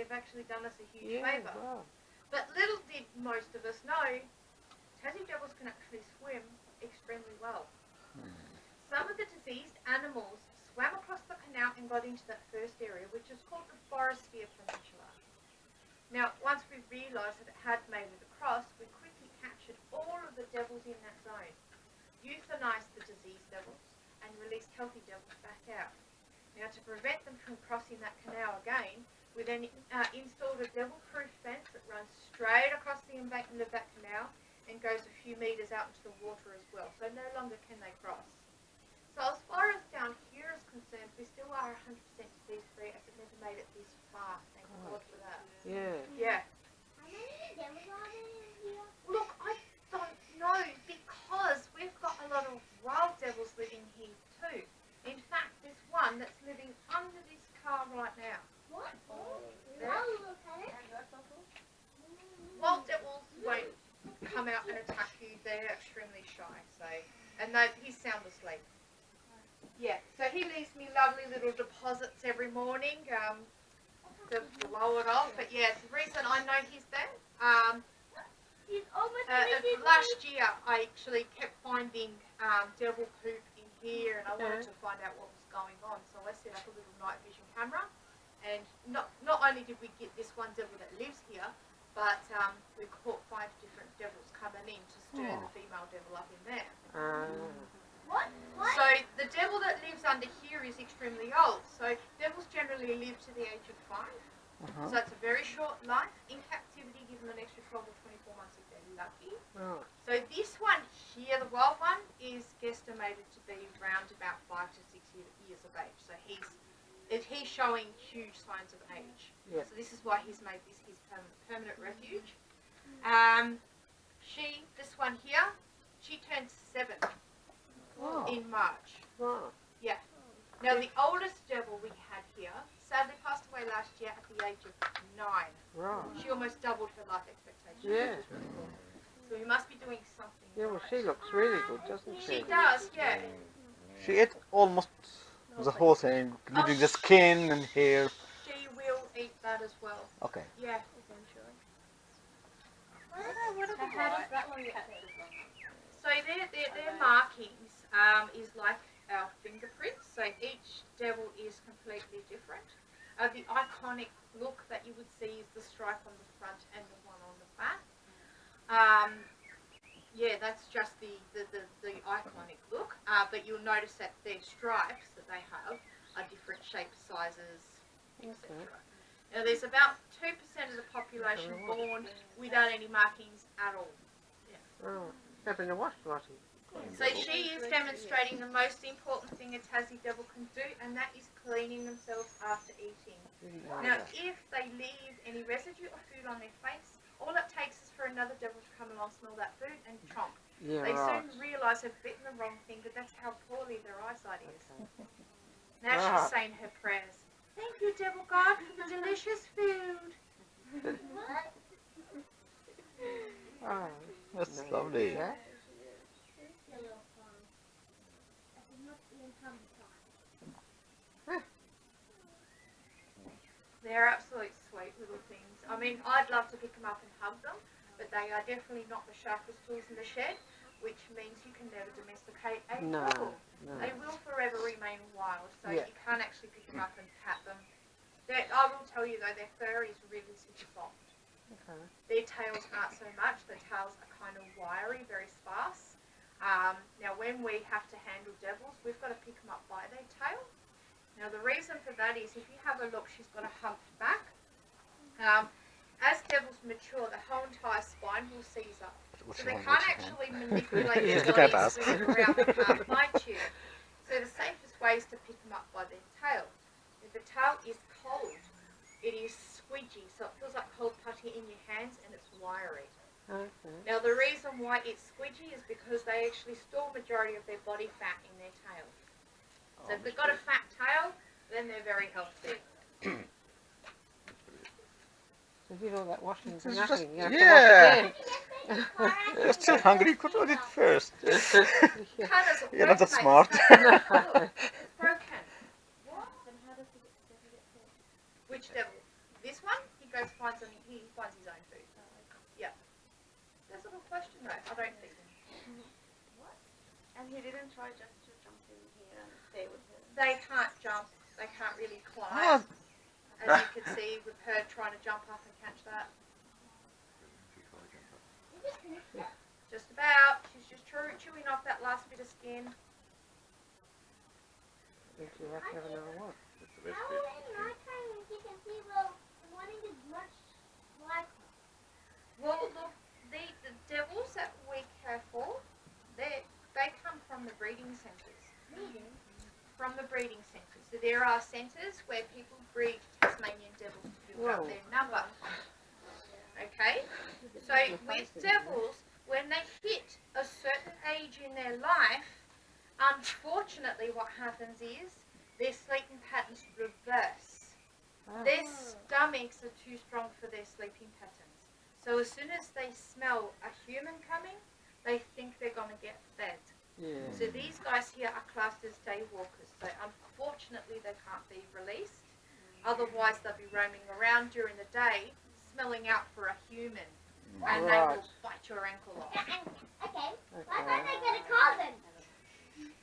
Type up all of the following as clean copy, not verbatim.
they've actually done us a huge favour. Wow. But little did most of us know, Tassie devils can actually swim extremely well. Some of the diseased animals swam across the canal and got into that first area, which is called the Forestier Peninsula. Now, once we realised that it had made it across, we quickly captured all of the devils in that zone, euthanised the diseased devils, and released healthy devils back out. Now, to prevent them from crossing that canal again, we then installed a devil-proof fence that runs straight across the embankment of that canal and goes a few metres out into the water as well, so no longer can they cross. So as far as down here is concerned, we still are 100% disease-free as it never made it this far, thank God for that. Yeah. Yeah. How many devils are there in here? Look, I don't know, because we've got a lot of wild devils living here too. In fact, there's one that's living under this car right now. What? There. Oh, look at it. Wild devils won't come out and attack you, they're extremely shy, so, and he's sound asleep. Yeah, so he leaves me lovely little deposits every morning to blow it off, but yeah, the reason I know he's there, He's almost finished. last year I actually kept finding devil poop in here and I wanted to find out what was going on, so I set up a little night vision camera, and not only did we get this one devil that lives here, but we caught 5 different devils coming in to stir the female devil up in there. What? So the devil that lives under here is extremely old. So devils generally live to the age of 5. So it's a very short life. In captivity, give them an extra 12 or 24 months if they're lucky. So this one here, the wild one, is guesstimated to be around about 5 to 6 years of age. So he's showing huge signs of age. So this is why he's made this his permanent refuge. This one here, she turned 7 in March. Yeah. Now the oldest devil we had here sadly passed away last year at the age of 9. She almost doubled her life expectancy. Yeah. Which is really cool. So we must be doing something. Yeah, well, right. she looks really good, doesn't she? She does, yeah. She ate almost the whole thing, leaving the skin and hair. She will eat that as well. Okay. Yeah. Eventually. How does that one get there? So their markings is like our fingerprints. So each devil is completely different. The iconic look that you would see is the stripe on the front and the one on the back. Yeah, that's just the iconic look. But you'll notice that their stripes that they have are different shapes, sizes, etc. Now there's about 2% of the population born without any markings at all. Having a wash party. So she is demonstrating the most important thing a Tassie devil can do, and that is cleaning themselves after eating. Now, if they leave any residue or food on their face, all it takes is for another devil to come along, smell that food, and chomp. They soon realise they've bitten the wrong thing, but that's how poorly their eyesight is. Now she's saying her prayers. Thank you, devil god, for the delicious food. What? That's lovely. Yeah. They're absolute sweet little things. I mean, I'd love to pick them up and hug them, but they are definitely not the sharpest tools in the shed, which means you can never domesticate a devil. They will forever remain wild, so you can't actually pick them up and pat them. I will tell you though, their fur is really super soft. Their tails aren't so much. The tails are kind of wiry, very sparse. Now when we have to handle devils, we've got to pick them up by their tail. Now the reason for that is, if you have a look, she's got a humped back. As devils mature, the whole entire spine will seize up. So they can't actually manipulate their bodies to move around, they can't fight you. So the safest way is to pick them up by their tail. If the tail is cold, it is squidgy, so it feels like cold putty in your hands and it's wiry. Now the reason why it's squidgy is because they actually store majority of their body fat in their tail. So if they've got a fat tail, then they're very healthy. So you did all that washing for It's nothing. just- You have to yeah. wash again. You're still hungry, could do it first. Cutters are You're not that broken, smart. It's broken. What? Then how does it get Which devil? This one? He he goes finds something, he finds his own food. Yeah. That's a good question though. I don't think. And he didn't try just to jump in here and stay with him. They can't jump. They can't really Oh. climb. As you can see with her trying to jump up and catch that. Just about. She's just chewing off that last bit of skin. Think you have to have another one. That's the best How bit. in my time you can see the morning is much like Well, look, the devils that we care for, they come from the breeding centres. reading. From the breeding centres. So there are centres where people breed Tasmanian devils to build up Whoa. their number. Okay? So with devils, when they hit a certain age in their life, unfortunately what happens is their sleeping patterns reverse. Oh. Their stomachs are too strong for their sleeping patterns. So as soon as they smell a human coming, they think they're going to get fed. Yeah. So these guys here are classed as day walkers. So unfortunately they can't be released. Otherwise they'll be roaming around during the day, smelling out for a human. And they Right. will bite your ankle off. Okay. Why Okay. can't I get a car then?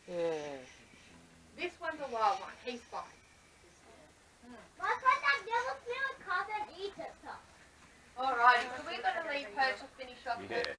Yeah. This one's a wild one. He's fine. Why can't that devil smell a car and eat it? Alright, so we're going to leave her to finish off her Yeah.